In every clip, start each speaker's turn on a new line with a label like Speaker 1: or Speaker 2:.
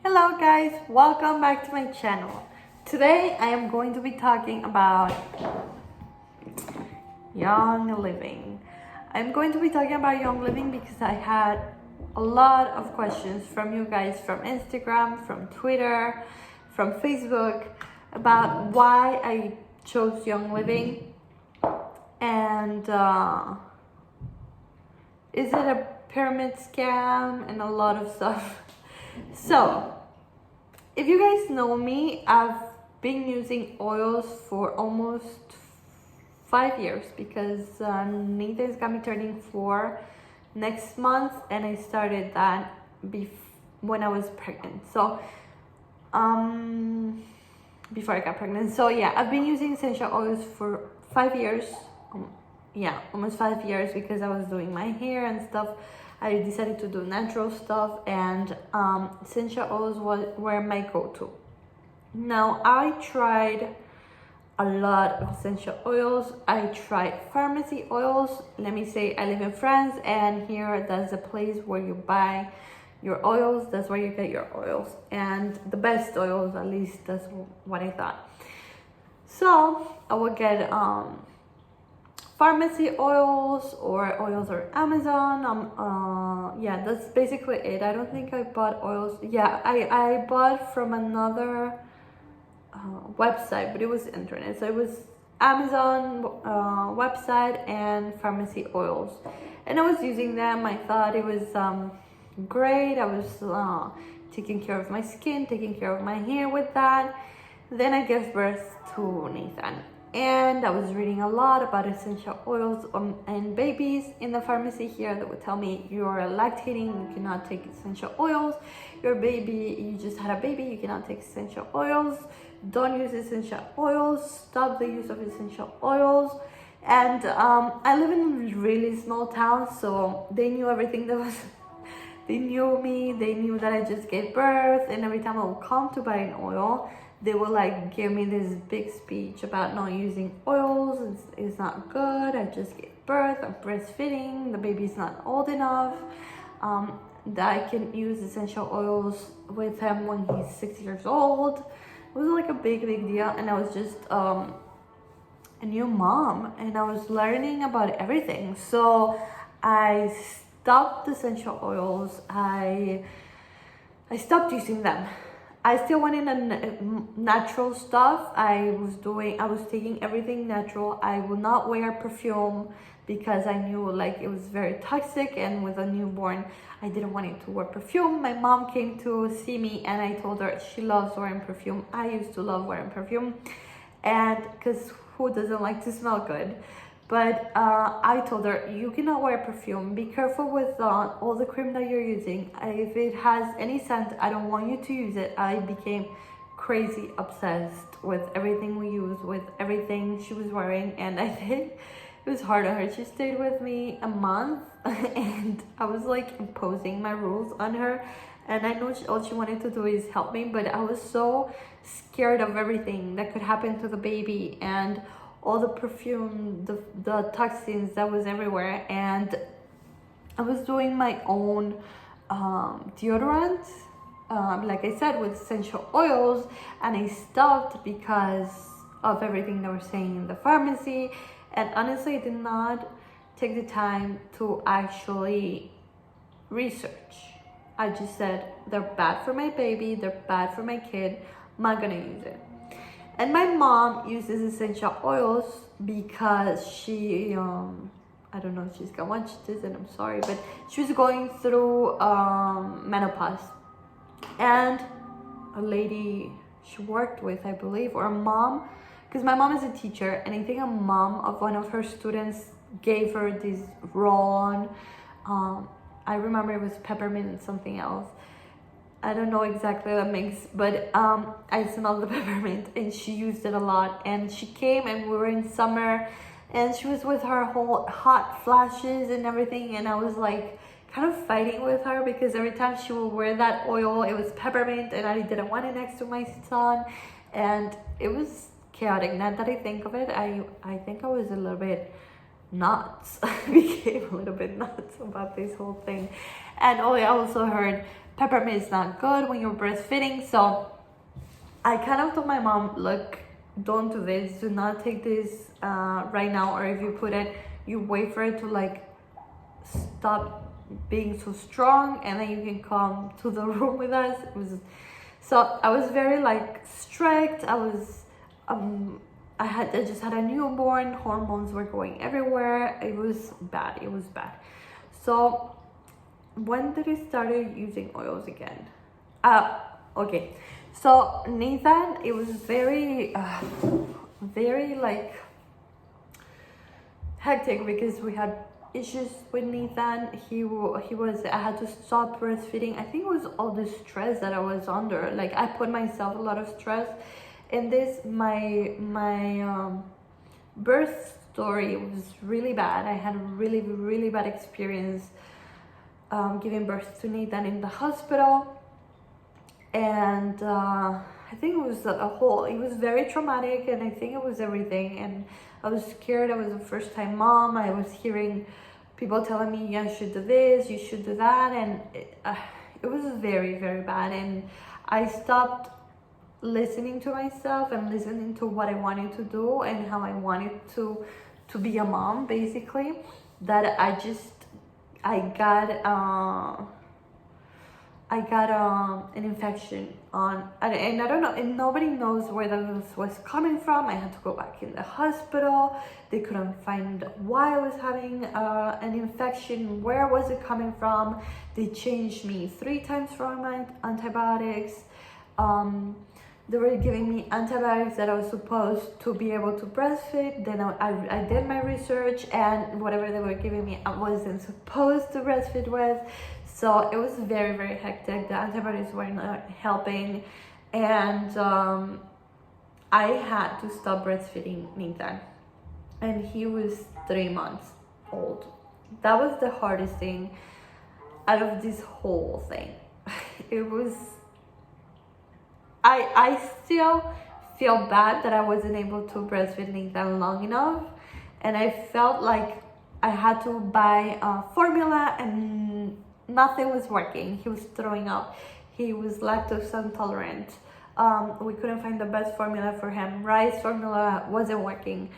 Speaker 1: Hello guys, welcome back to my channel. Today I am going to be talking about young living. I'm going to be talking about young living because I had a lot of questions from you guys from Instagram, from Twitter, from Facebook about why I chose young living and is it a pyramid scam and a lot of stuff. So, if you guys know me, I've been using oils for almost 5 years because Nathan's got me turning 4 next month, and I started that when I was pregnant. So, before I got pregnant. So yeah, I've been using essential oils for 5 years. Almost 5 years because I was doing my hair and stuff. I decided to do natural stuff, and essential oils were my go-to. Now, I tried a lot of essential oils. I tried pharmacy oils. Let me say, I live in France, and here that's a place where you buy your oils. That's where you get your oils, and the best oils, at least that's what I thought. So I would get pharmacy oils or oils or Amazon. Yeah, that's basically it. I don't think I bought oils. Yeah, I bought from another website, but it was internet. So it was Amazon website and pharmacy oils, and I was using them. I thought it was great. I was taking care of my skin, taking care of my hair with that. Then I gave birth to Nathan, and I was reading a lot about essential oils and babies in the pharmacy here that would tell me you're lactating, you cannot take essential oils. Your baby, you just had a baby, you cannot take essential oils. Don't use essential oils. Stop the use of essential oils. And I live in a really small town, so they knew everything that was. They knew me. They knew that I just gave birth, and every time I would come to buy an oil, they will like give me this big speech about not using oils. It's not good. I just gave birth. I'm breastfeeding. The baby's not old enough. That I can use essential oils with him when he's 6 years old. It was like a big deal, and I was just a new mom, and I was learning about everything. So I stopped essential oils. I stopped using them. I still wanted natural stuff. I was taking everything natural. I would not wear perfume because I knew like it was very toxic, and with a newborn, I didn't want it to wear perfume. My mom came to see me, and I told her she loves wearing perfume. I used to love wearing perfume, and because who doesn't like to smell good? But I told her, you cannot wear perfume. Be careful with all the cream that you're using. If it has any scent, I don't want you to use it. I became crazy obsessed with everything we use, with everything she was wearing. And I think it was hard on her. She stayed with me a month and I was like imposing my rules on her. And I know all she wanted to do is help me, but I was so scared of everything that could happen to the baby, and all the perfume, the toxins that was everywhere. And I was doing my own deodorant, like I said, with essential oils, and I stopped because of everything they were saying in the pharmacy. And honestly, I did not take the time to actually research. I just said, they're bad for my baby, they're bad for my kid, I'm not gonna use it. And my mom uses essential oils because she, I don't know if she's gonna watch this, and I'm sorry, but she was going through menopause. And a lady she worked with, I believe, or a mom, because my mom is a teacher, and I think a mom of one of her students gave her this roll-on. I remember it was peppermint and something else. I don't know exactly the mix, but I smelled the peppermint, and she used it a lot. And she came, and we were in summer, and she was with her whole hot flashes and everything, and I was like kind of fighting with her because every time she would wear that oil, it was peppermint, and I didn't want it next to my son, and it was chaotic. Now that I think of it, I think I was a little bit nuts. I became a little bit nuts about this whole thing. And I also heard peppermint is not good when you're breastfeeding. So I kind of told my mom, look, don't do this, do not take this right now, or if you put it, you wait for it to like stop being so strong, and then you can come to the room with us. It was, so I was very like strict. I was I just had a newborn, hormones were going everywhere. It was bad. So when did I started using oils again? Okay, so Nathan, it was very like hectic because we had issues with Nathan. He was, I had to stop breastfeeding. I think it was all the stress that I was under. Like, I put myself a lot of stress in this. My birth story was really bad. I had a really bad experience giving birth to Nathan in the hospital, and I think it was it was very traumatic, and I think it was everything. And I was scared. I was a first-time mom. I was hearing people telling me, yeah, you should do this, you should do that, and it was very bad. And I stopped listening to myself and listening to what I wanted to do and how I wanted to be a mom, basically. That I got an infection on, and I don't know, and nobody knows where this was coming from. I had to go back in the hospital. They couldn't find why I was having an infection. Where was it coming from? They changed me 3 times from my antibiotics. They were giving me antibiotics that I was supposed to be able to breastfeed. Then I did my research, and whatever they were giving me, I wasn't supposed to breastfeed with. So it was very hectic. The antibiotics were not helping, and I had to stop breastfeeding Nathan, and he was 3 months old. That was the hardest thing out of this whole thing. It was, I still feel bad that I wasn't able to breastfeed Nathan long enough, and I felt like I had to buy formula, and nothing was working. He was throwing up. He was lactose intolerant. We couldn't find the best formula for him. Rice formula wasn't working.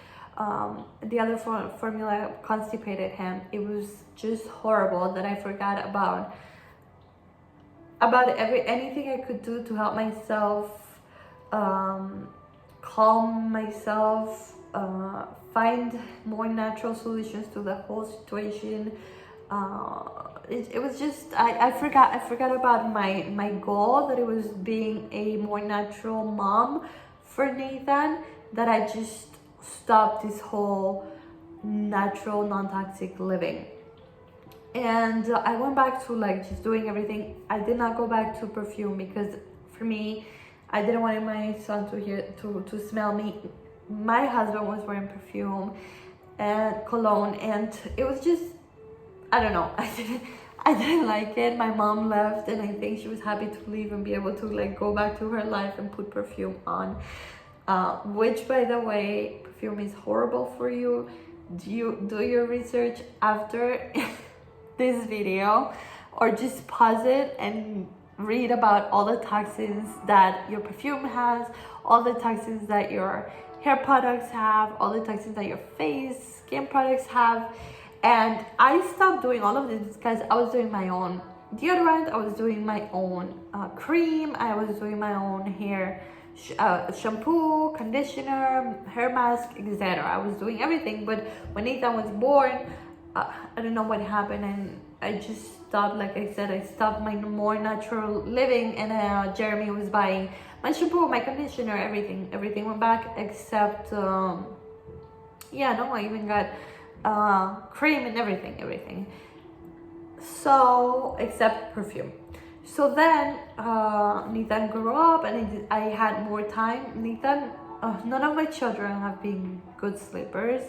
Speaker 1: The other formula constipated him. It was just horrible that I forgot about anything I could do to help myself, calm myself, find more natural solutions to the whole situation. It was just, I forgot about my goal, that it was being a more natural mom for Nathan, that I just stopped this whole natural non-toxic living. And I went back to like just doing everything. I did not go back to perfume because for me, I didn't want my son to smell me. My husband was wearing perfume and cologne, and it was just, I don't know, I didn't like it. My mom left, and I think she was happy to leave and be able to like go back to her life and put perfume on, which, by the way, perfume is horrible for you. Do your research after this video, or just pause it and read about all the toxins that your perfume has, all the toxins that your hair products have, all the toxins that your face, skin products have. And I stopped doing all of this because I was doing my own deodorant, I was doing my own cream, I was doing my own hair shampoo, conditioner, hair mask, etc. I was doing everything. But when Nathan was born, I don't know what happened, and I just stopped. Like I said, I stopped my more natural living, and Jeremy was buying my shampoo, my conditioner, everything went back except I even got cream and everything, so except perfume. So then Nathan grew up, and I had more time. Nathan, none of my children have been good sleepers.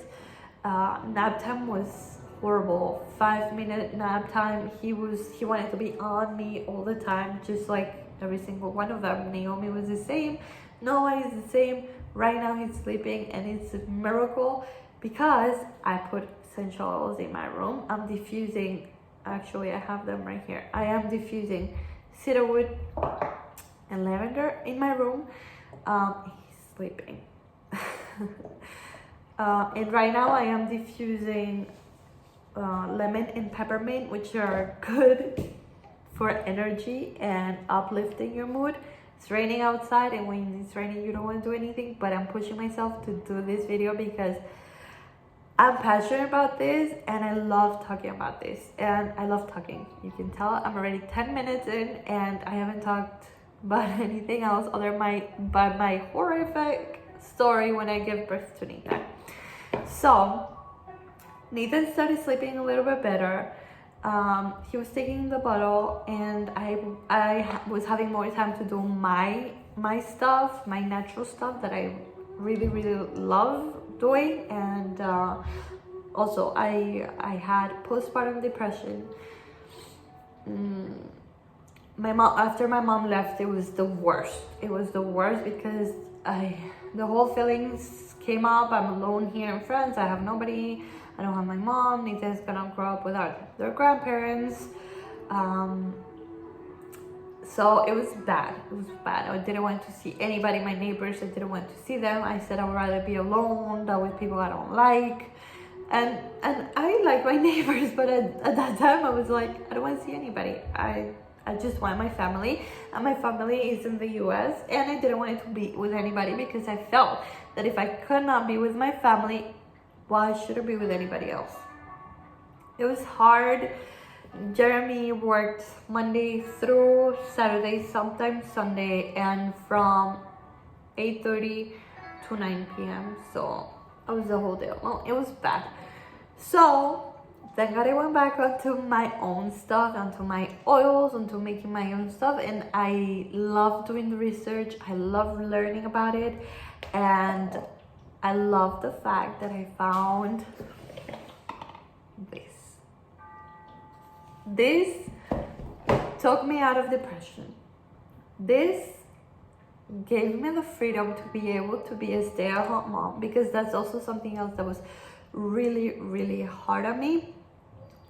Speaker 1: Nap time was horrible. 5-minute nap time. He wanted to be on me all the time, just like every single one of them. Naomi was the same. Noah is the same. Right now he's sleeping, and it's a miracle because I put essential oils in my room. I'm diffusing. Actually, I have them right here. I am diffusing cedarwood and lavender in my room. He's sleeping. And right now I am diffusing lemon and peppermint, which are good for energy and uplifting your mood. It's raining outside, and when it's raining you don't want to do anything, but I'm pushing myself to do this video because I'm passionate about this and I love talking about this, and I love talking. You can tell I'm already 10 minutes in and I haven't talked about anything else other than my horrific story when I gave birth to Nathan. So Nathan started sleeping a little bit better. He was taking the bottle, and I was having more time to do my stuff, my natural stuff that I really love doing. And also I had postpartum depression. After my mom left, it was the worst. It was the worst because the whole feelings came up. I'm alone here in France. I have nobody. I don't have my mom. Nathan's gonna grow up without their grandparents. So it was bad. It was bad. I didn't want to see anybody, my neighbors. I didn't want to see them. I said I would rather be alone than with people I don't like. And I like my neighbors, but at that time I was like, I don't want to see anybody. I just want my family, and my family is in the US, and I didn't want to be with anybody because I felt that if I could not be with my family, why should I be with anybody else? It was hard. Jeremy worked Monday through Saturday, sometimes Sunday, and from 8:30 to 9 p.m. So I was the whole day alone. It was bad. So thank God I went back onto my own stuff, onto my oils, onto making my own stuff, and I love doing the research. I love learning about it, and I love the fact that I found this. This took me out of depression. This gave me the freedom to be able to be a stay-at-home mom, because that's also something else that was really hard on me.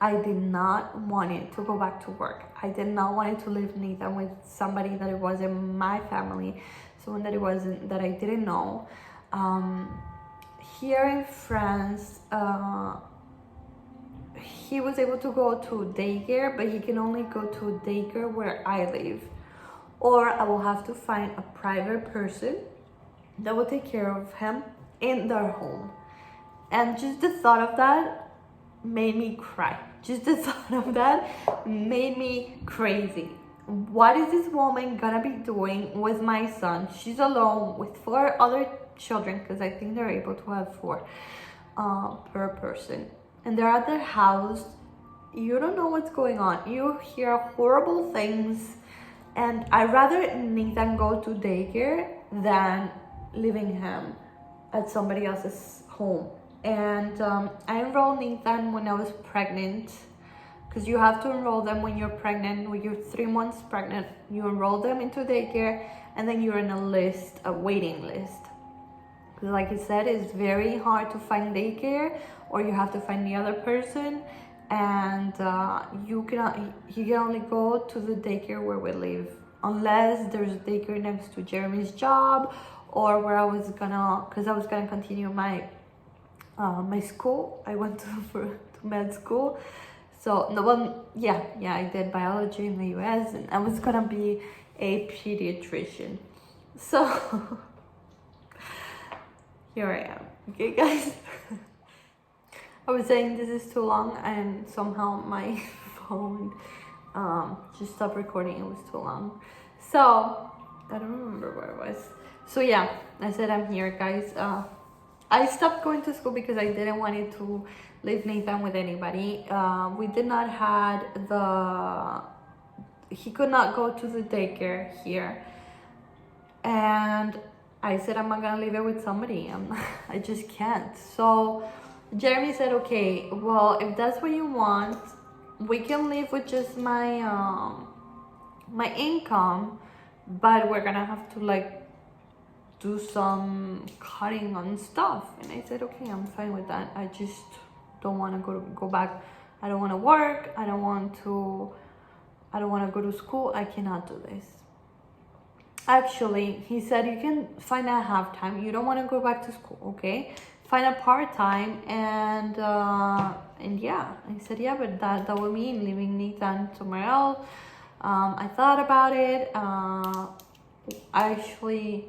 Speaker 1: I did not want it to go back to work. I did not want it to leave Nathan with somebody that it wasn't my family, someone that I didn't know. Here in France, he was able to go to daycare, but he can only go to daycare where I live, or I will have to find a private person that will take care of him in their home. And just the thought of that made me cry. Just the thought of that made me crazy. What is this woman gonna be doing with my son? She's alone with 4 other children, because I think they're able to have 4 per person, and they're at their house. You don't know what's going on. You hear horrible things, and I'd rather Nathan go to daycare than leaving him at somebody else's home. And I enrolled Nathan when I was pregnant, because you have to enroll them when you're pregnant. When you're 3 months pregnant, you enroll them into daycare, and then you're in a waiting list. Because like I said, it's very hard to find daycare, or you have to find the other person, and he can only go to the daycare where we live, unless there's a daycare next to Jeremy's job, or where I was gonna continue my school. I went to med school. So I did biology in the US, and I was gonna be a pediatrician. So here I am. Okay, guys. I was saying this is too long, and somehow my phone just stopped recording. It was too long. So I don't remember where I was. So yeah, I said I'm here, guys. I stopped going to school because I didn't want it to leave Nathan with anybody. We did not had he could not go to the daycare here, and I said I'm not gonna leave it with somebody. I just can't. So Jeremy said, okay, well, if that's what you want, we can live with just my my income, but we're gonna have to like do some cutting on stuff. And I said, okay, I'm fine with that. I just don't want to go back. I don't want to work. I don't want to I don't want to go to school. I cannot do this. Actually, he said you can find a half-time. You don't want to go back to school, okay? Find a part-time, and yeah. I said, yeah, but that would mean leaving Nathan somewhere else. I thought about it. I actually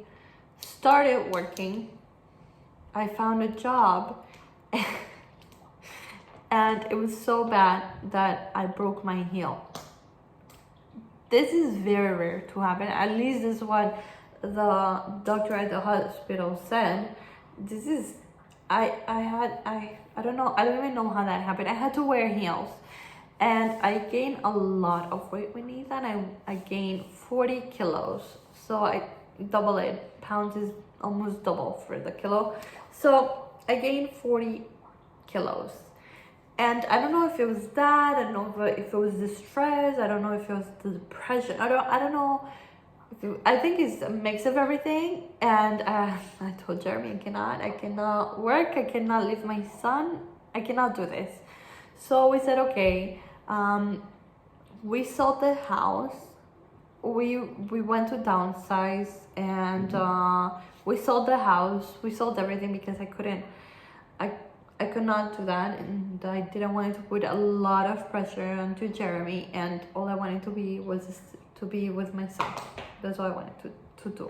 Speaker 1: started working. I found a job, and it was so bad that I broke my heel. This is very rare to happen. At least this is what the doctor at the hospital said. This is, I don't know. I don't even know how that happened. I had to wear heels, and I gained a lot of weight with Nathan. I gained 40 kilos. So I double it. Pounds is almost double for the kilo. So I gained 40 kilos. And I don't know if it was that, I don't know if it was the stress, I don't know if it was the depression, I don't know. I think it's a mix of everything. And I told Jeremy, I cannot work, I cannot leave my son, I cannot do this. So we said, okay, we sold the house, we went to downsize, and we sold the house, we sold everything because I could not do that, and I didn't want to put a lot of pressure onto Jeremy, and all I wanted to be was to be with my son. That's all I wanted to do.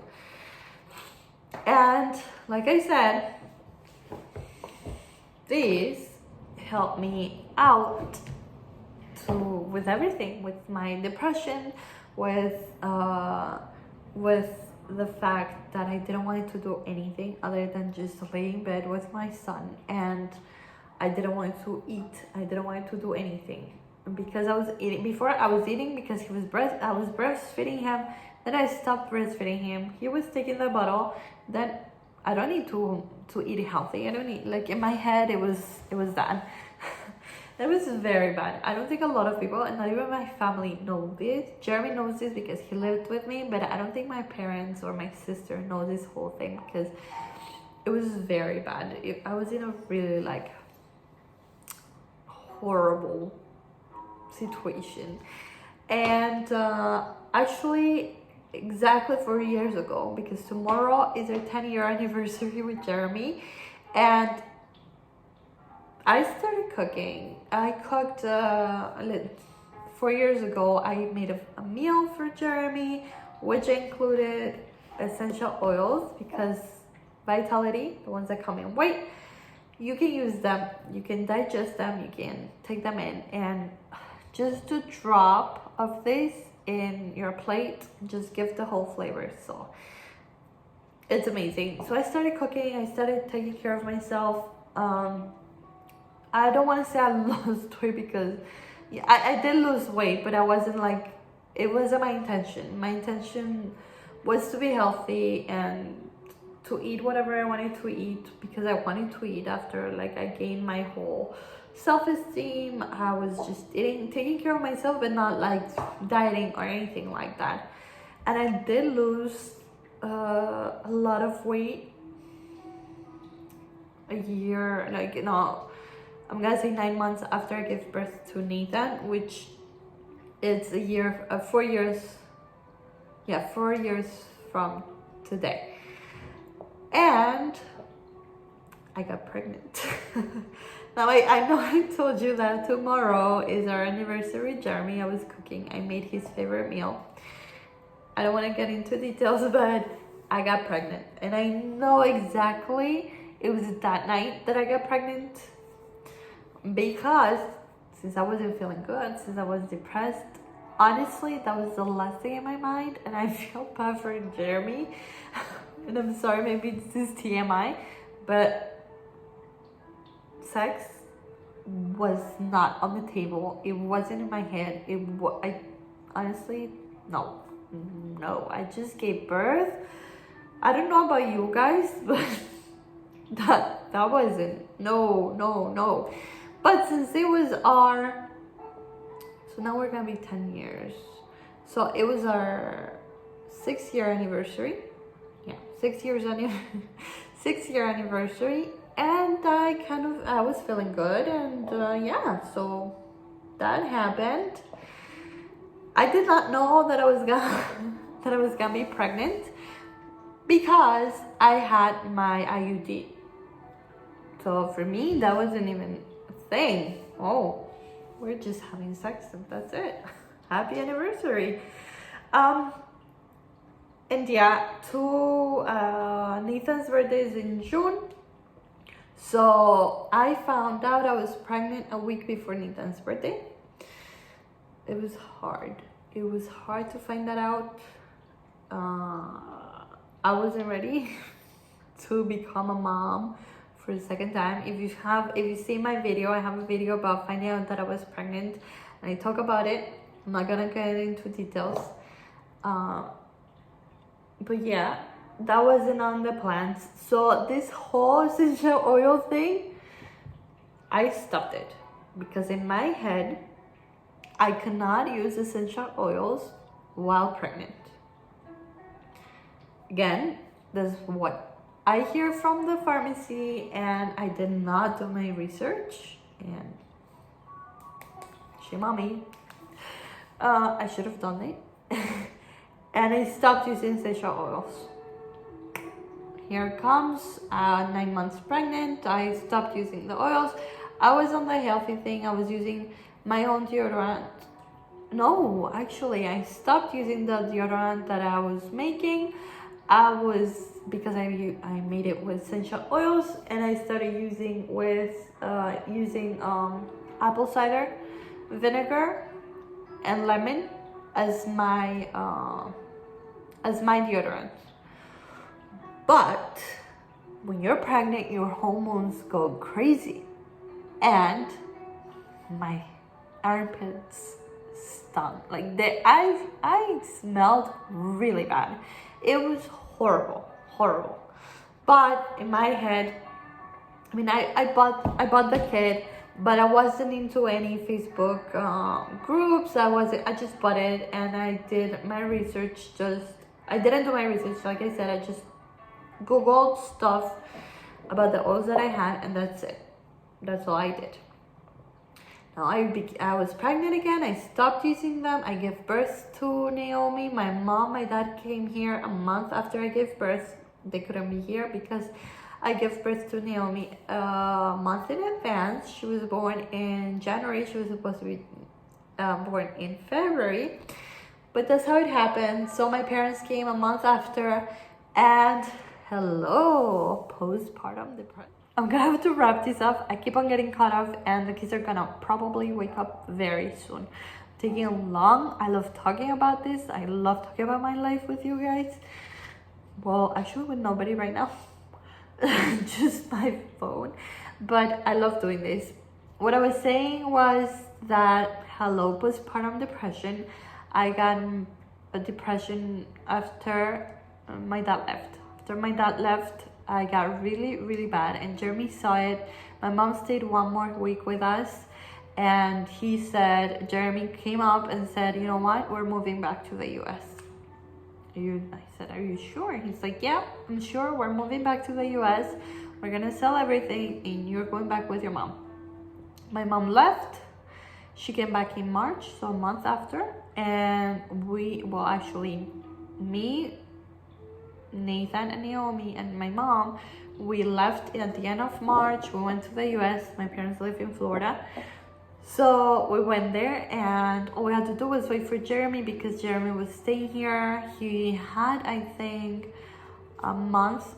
Speaker 1: And like I said, this helped me out with everything, with my depression, with the fact that I didn't want to do anything other than just lay in bed with my son, and I didn't want to eat. I didn't want to do anything because I was eating. Before I was eating because I was breastfeeding him. Then I stopped breastfeeding him. He was taking the bottle. Then I don't need to eat healthy. I don't need, like, in my head it was that. That was very bad. I don't think a lot of people, and not even my family, know this. Jeremy knows this because he lived with me, but I don't think my parents or my sister know this whole thing because it was very bad. I was in a really, like, horrible situation. And actually, exactly 4 years ago, because tomorrow is our 10-year anniversary with Jeremy, and I started cooking. I cooked 4 years ago. I made a meal for Jeremy, which included essential oils, because Vitality, the ones that come in white, you can use them, you can digest them, you can take them in, and just a drop of this in your plate just give the whole flavor. So it's amazing. So I started cooking, I started taking care of myself. I don't want to say I lost weight because I did lose weight, but I wasn't like, it wasn't my intention. My intention was to be healthy and to eat whatever I wanted to eat because I wanted to eat after, like, I gained my whole self-esteem. I was just taking care of myself, but not like dieting or anything like that. And I did lose a lot of weight a year, like, no, I'm gonna say 9 months after I gave birth to Nathan, which it's 4 years. Yeah, 4 years from today. And I got pregnant. Now, I know I told you that tomorrow is our anniversary. Jeremy, I was cooking. I made his favorite meal. I don't want to get into details, but I got pregnant. And I know exactly it was that night that I got pregnant. Because since I wasn't feeling good, since I was depressed, honestly, that was the last thing in my mind. And I feel bad for Jeremy. And I'm sorry, maybe this is TMI, but sex was not on the table. It wasn't in my head. I honestly, no. I just gave birth. I don't know about you guys, but that wasn't, no. But since it was so now we're gonna be 10 years. So it was our 6-year anniversary. Yeah, 6 years 6-year anniversary, and I was feeling good, and yeah, so that happened. I did not know that I was gonna that I was gonna be pregnant because I had my IUD. So for me, that wasn't even a thing. Oh, we're just having sex and that's it. Happy anniversary. And yeah, Nathan's birthday is in June. So I found out I was pregnant a week before Nathan's birthday. It was hard. It was hard to find that out. I wasn't ready to become a mom for the second time. If you see my video, I have a video about finding out that I was pregnant, and I talk about it. I'm not gonna get into details. But yeah, that wasn't on the plans. So this whole essential oil thing, I stopped it because in my head, I cannot use essential oils while pregnant. Again, this is what I hear from the pharmacy, and I did not do my research, and shame on me. I should have done it. And I stopped using essential oils. Here it comes, 9 months pregnant, I stopped using the oils. I was on the healthy thing, I was using my own deodorant. No, actually, I stopped using the deodorant that I was making. Because I made it with essential oils, and I started using apple cider vinegar and lemon as my deodorant. But when you're pregnant, your hormones go crazy, and my armpits stunk. Like I smelled really bad. It was horrible. But in my head, I mean, I bought the kit, but I wasn't into any Facebook groups. I just bought it, and I did my research. I didn't do my research. Like I said, I just Googled stuff about the oils that I had, and that's it. That's all I did. Now I was pregnant again. I stopped using them. I gave birth to Naomi. My dad came here a month after I gave birth. They couldn't be here because I gave birth to Naomi a month in advance. She was born in January. She was supposed to be born in February. But that's how it happened. So my parents came a month after, and hello, postpartum depression. I'm gonna have to wrap this up. I keep on getting caught up, and the kids are gonna probably wake up very soon. Taking long. I love talking about this. I love talking about my life with you guys. Well, actually with nobody right now. Just my phone. But I love doing this. What I was saying was that hello, postpartum depression. I got a depression after my dad left. After my dad left, I got really, really bad, and Jeremy saw it. My mom stayed 1 more week with us, and Jeremy came up and said, you know what, we're moving back to the US. I said, are you sure? He's like, yeah, I'm sure. We're moving back to the US. We're gonna sell everything, and you're going back with your mom. My mom left. She came back in March, so a month after, and me, Nathan and Naomi and my mom, we left at the end of March. We went to the US. My parents live in Florida, so we went there, and all we had to do was wait for Jeremy because Jeremy was staying here. He had, I think, a month.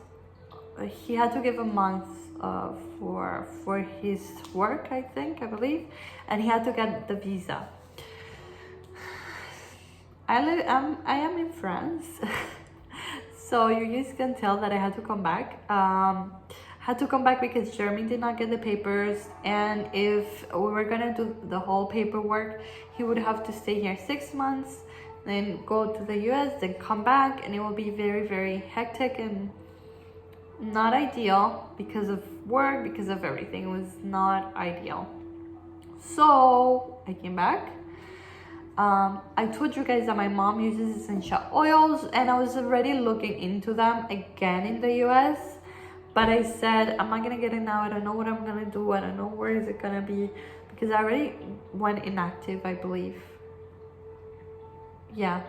Speaker 1: He had to give a month for his work, I believe, and he had to get the visa. I am in France. So you guys can tell that I had to come back. Had to come back because Jeremy did not get the papers, and if we were gonna do the whole paperwork, he would have to stay here 6 months, then go to the US, then come back, and it will be very, very hectic and not ideal because of work, because of everything. It was not ideal. So I came back. I told you guys that my mom uses essential oils, and I was already looking into them again in the US, but I said, I'm not gonna get it now. I don't know what I'm gonna do. I don't know where is it gonna be, because I already went inactive, I believe. yeah,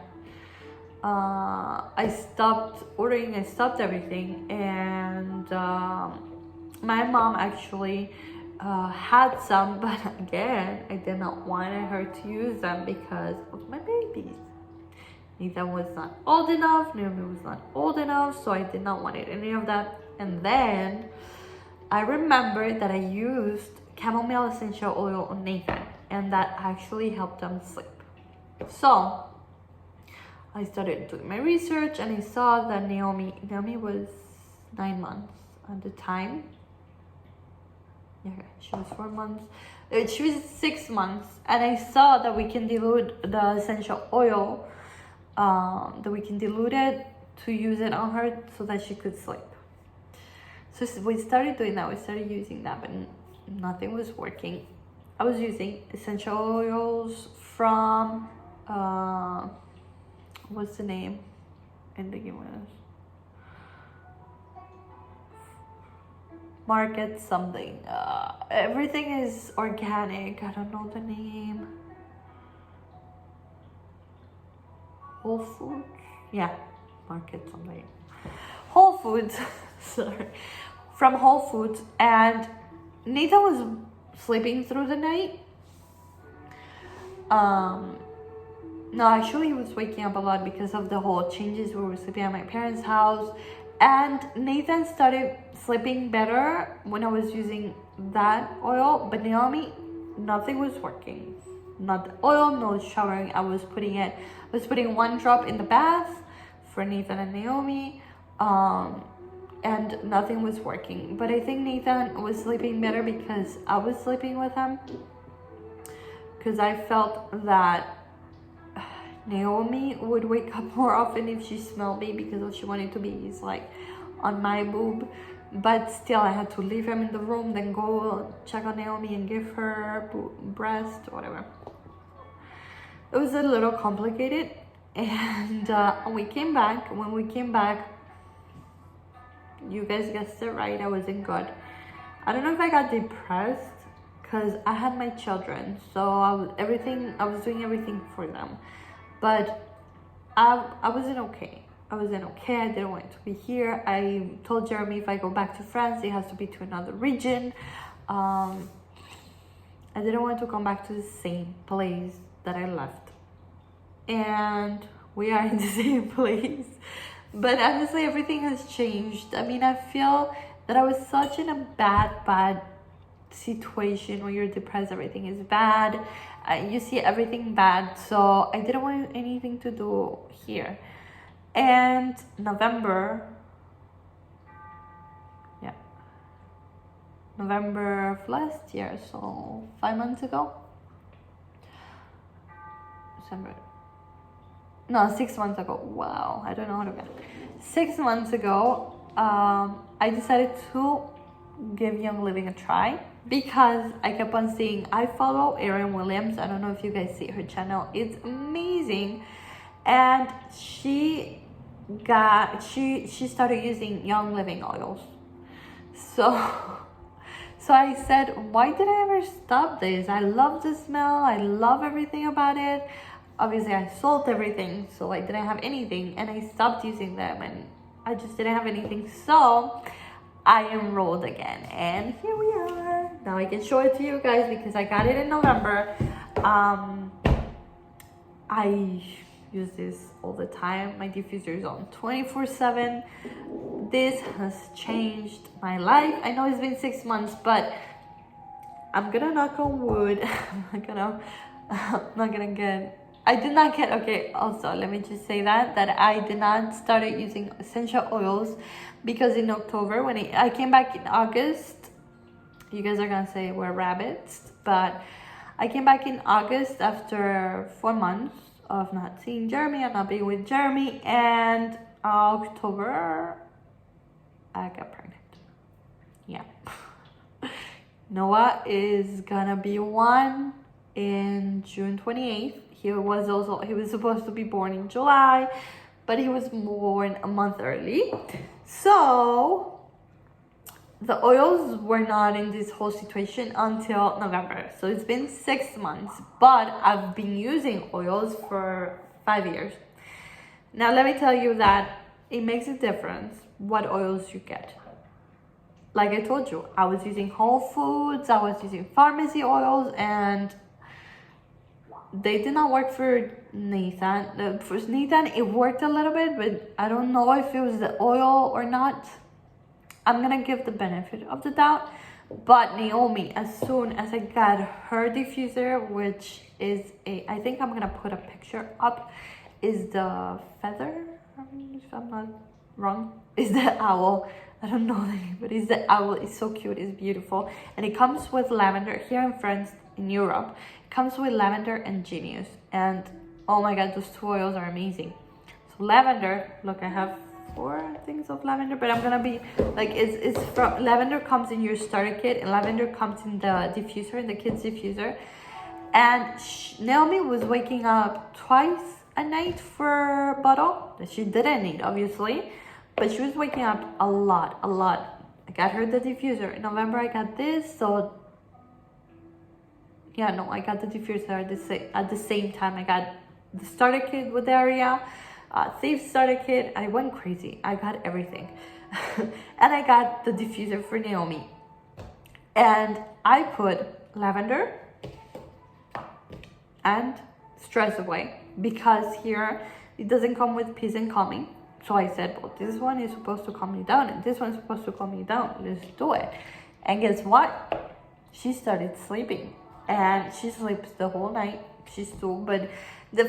Speaker 1: I stopped ordering, I stopped everything, and my mom actually had some, but again, I did not want her to use them because of my babies. Nathan was not old enough, Naomi was not old enough, so I did not want any of that. And then I remembered that I used chamomile essential oil on Nathan, and that actually helped him sleep. So I started doing my research, and I saw that Naomi was 9 months at the time. Yeah, she was 4 months. She was 6 months, and I saw that we can dilute the essential oil. That we can dilute it to use it on her so that she could sleep. So we started doing that. We started using that, but nothing was working. I was using essential oils from what's the name in the US? Market something. Everything is organic. I don't know the name. Whole Foods? Yeah, Market something. Whole Foods. Sorry. From Whole Foods. And Nathan was sleeping through the night. No, actually he was waking up a lot because of the whole changes. We were sleeping at my parents' house. And Nathan started sleeping better when I was using that oil. But Naomi, nothing was working. Not the oil, no showering. I was putting 1 drop in the bath for Nathan and Naomi. And nothing was working. But I think Nathan was sleeping better because I was sleeping with him. Because I felt that Naomi would wake up more often if she smelled me because all she wanted to be is like on my boob. But still, I had to leave him in the room, then go check on Naomi and give her breast, whatever. It was a little complicated. And when we came back, you guys guessed it right, I wasn't good. I don't know if I got depressed because I had my children, so I was doing everything for them. But I wasn't okay. I didn't want to be here. I told Jeremy if I go back to France, it has to be to another region. I didn't want to come back to the same place that I left. And we are in the same place. But honestly, everything has changed. I mean, I feel that I was such in a bad situation when you're depressed. Everything is bad. You see everything bad. So I didn't want anything to do here. And November of last year, so 5 months ago. 6 months ago. Wow, I don't know how to get. 6 months ago, I decided to give Young Living a try because I kept on seeing. I follow Erin Williams. I don't know if you guys see her channel. It's amazing, and she started using Young Living oils. So I said, why did I ever stop this? I love the smell. I love everything about it. Obviously, I sold everything, so I didn't have anything, and I stopped using them, and I just didn't have anything. So I enrolled again, and here we are. Now I can show it to you guys because I got it in November. I use this all the time. My diffuser is on 24/7. This has changed my life. I know it's been 6 months, but I'm gonna knock on wood. I did not get, okay, also, let me just say that I did not start using essential oils because in October, when I came back in August, you guys are gonna say we're rabbits, but I came back in August after 4 months of not seeing Jeremy and not being with Jeremy, and October, I got pregnant. Yeah. Noah is gonna be 1 in June 28th. He was supposed to be born in July, but he was born a month early. So the oils were not in this whole situation until November. So it's been 6 months, but I've been using oils for 5 years. Now let me tell you that it makes a difference what oils you get. Like I told you, I was using Whole Foods, I was using pharmacy oils, and they did not work for Nathan. For Nathan, it worked a little bit, but I don't know if it was the oil or not. I'm gonna give the benefit of the doubt. But Naomi, as soon as I got her diffuser, which is I think I'm gonna put a picture up, is the feather, if I'm not wrong, is the owl. I don't know the name, but it's the owl. It's so cute, it's beautiful. And it comes with lavender. Here in France, in Europe, it comes with lavender and genius. And oh my god, those two oils are amazing. So lavender, look, I have 4 things of lavender, but I'm gonna be like, it's from lavender comes in your starter kit, and lavender comes in the diffuser, in the kids diffuser. And Naomi was waking up twice a night for a bottle that she didn't need, obviously, but she was waking up a lot. I got her the diffuser in November. I got this, so yeah, no, I got the diffuser at the same time. I got the starter kit with Daria, Thief starter kit. I went crazy. I got everything. And I got the diffuser for Naomi. And I put lavender and stress away, because here it doesn't come with peace and calming. So I said, well, this one is supposed to calm me down, and this one's supposed to calm me down. Let's do it. And guess what? She started sleeping, and she sleeps the whole night. She's 2, but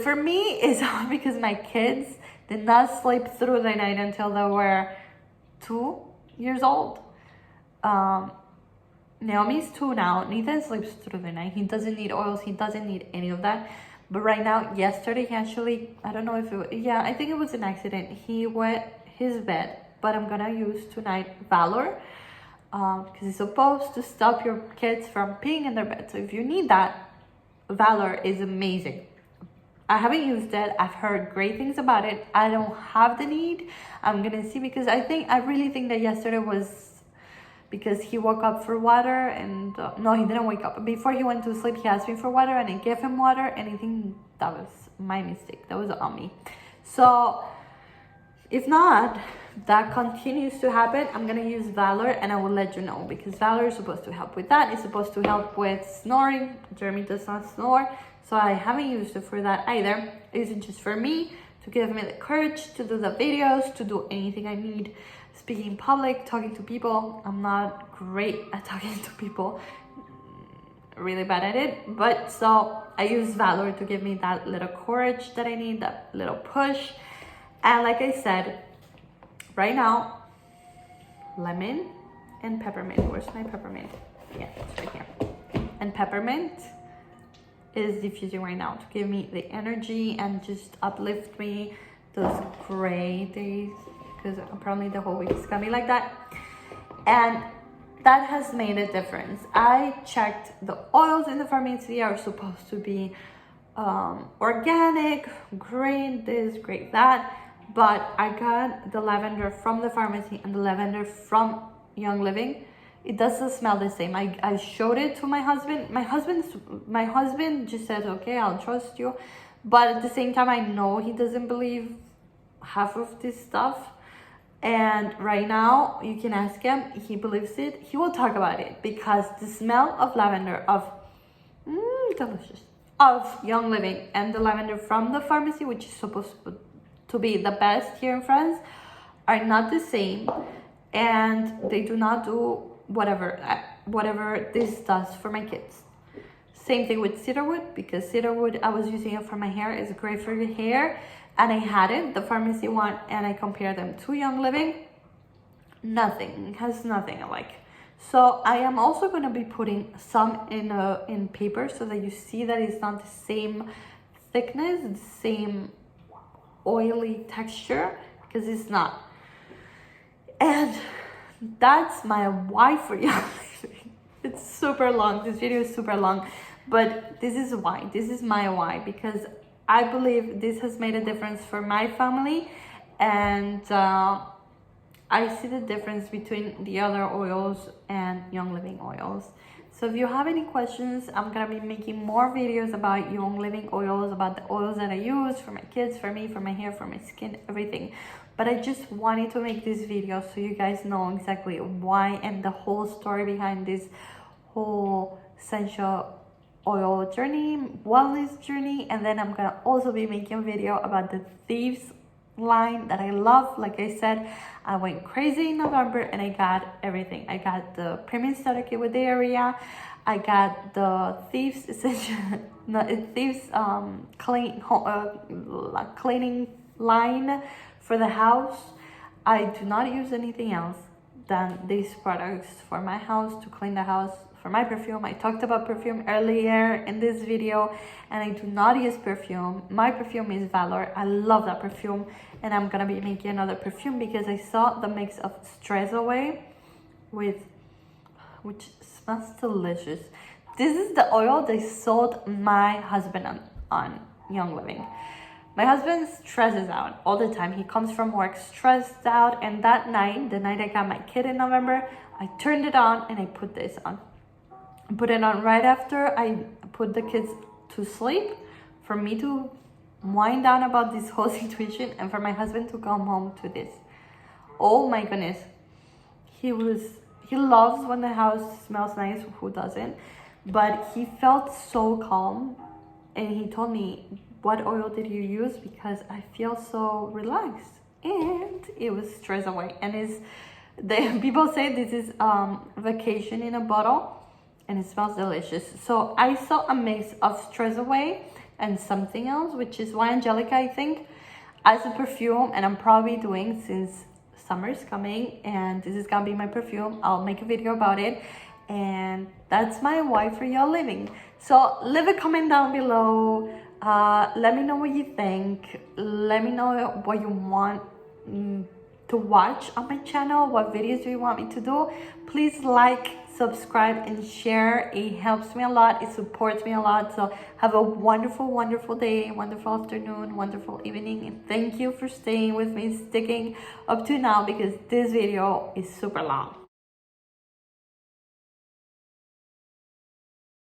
Speaker 1: for me, it's all because my kids did not sleep through the night until they were 2 years old. Naomi's 2 now. Nathan sleeps through the night. He doesn't need oils. He doesn't need any of that. But right now, yesterday, he actually, I don't know if it was, yeah, I think it was an accident. He wet his bed, but I'm gonna use tonight Valor, because it's supposed to stop your kids from peeing in their bed. So if you need that, Valor is amazing. I haven't used it. I've heard great things about it. I don't have the need. I'm gonna see, because I really think that yesterday was because he woke up for water, and no, he didn't wake up. Before he went to sleep, he asked me for water, and I gave him water, and I think that was my mistake. That was on me. So if not, that continues to happen, I'm gonna use Valor, and I will let you know, because Valor is supposed to help with that. It's supposed to help with snoring. Jeremy does not snore, so I haven't used it for that either. I use it just for me, to give me the courage to do the videos, to do anything I need. Speaking in public, talking to people. I'm not great at talking to people, really bad at it, but so I use Valor to give me that little courage that I need, that little push. And like I said, right now, lemon and peppermint. Where's my peppermint? Yeah, it's right here. And peppermint is diffusing right now to give me the energy and just uplift me those gray days, because apparently the whole week is gonna be like that. And that has made a difference. I checked the oils in the pharmacy are supposed to be organic, great this, great that, but I got the lavender from the pharmacy and the lavender from Young Living. It doesn't smell the same. I showed it to my husband. My husband just said, okay, I'll trust you, but at the same time, I know he doesn't believe half of this stuff. And right now, you can ask him, he believes it. He will talk about it, because the smell of lavender, delicious, of Young Living, and the lavender from the pharmacy, which is supposed to be the best here in France, are not the same. And they do not do whatever this does for my kids. Same thing with cedarwood, because cedarwood, I was using it for my hair. It's great for your hair. And I had it, the pharmacy one, and I compared them to Young Living. Nothing, has nothing alike. So I am also going to be putting some in paper, so that you see that it's not the same thickness, the same oily texture, because it's not. And that's my why for Young Living. It's super long. This video is super long, but this is why. This is my why, because I believe this has made a difference for my family, and I see the difference between the other oils and Young Living oils. So if you have any questions, I'm gonna be making more videos about Young Living oils, about the oils that I use for my kids, for me, for my hair, for my skin, everything. But I just wanted to make this video so you guys know exactly why and the whole story behind this whole essential oil journey, wellness journey. And then I'm gonna also be making a video about the Thieves line that I love. Like I said, I went crazy in November and I got everything. I got the premium starter kit with the area. I got the Thieves essential, no, Thieves cleaning line for the house. I do not use anything else than these products for my house, to clean the house, for my perfume. I talked about perfume earlier in this video, and I do not use perfume. My perfume is Valor. I love that perfume, and I'm gonna be making another perfume because I saw the mix of Stress Away which smells delicious. This is the oil they sold my husband on Young Living. My husband stresses out all the time. He comes from work stressed out, and that night, the night I got my kid in November, I turned it on and I put this on. I put it on right after I put the kids to sleep, for me to wind down about this whole situation and for my husband to come home to this. Oh my goodness. He loves when the house smells nice, who doesn't? But he felt so calm, and he told me, what oil did you use? Because I feel so relaxed. And it was Stress Away. And people say this is vacation in a bottle, and it smells delicious. So I saw a mix of Stress Away and something else, which is Why Angelica, I think, as a perfume. And I'm probably doing, since summer's coming and this is gonna be my perfume, I'll make a video about it. And that's my why for Young Living. So leave a comment down below. Let me know what you think. Let me know what you want to watch on my channel. What videos do you want me to do? Please like, subscribe, and share. It helps me a lot. It supports me a lot. So have a wonderful, wonderful day, wonderful afternoon, wonderful evening. And thank you for staying with me, sticking up to now, because this video is super long.